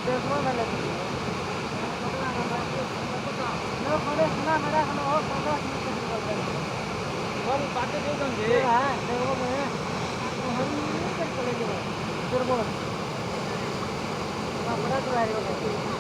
देखो ना लगी लो खड़े सुना मेरा खाना और 15 मिनट तक बोलते हैं कल बातें दे देंगे हां देखो मैं हम नहीं कर चले जाओ फिर बोलो ना बड़ा तो आ रही हो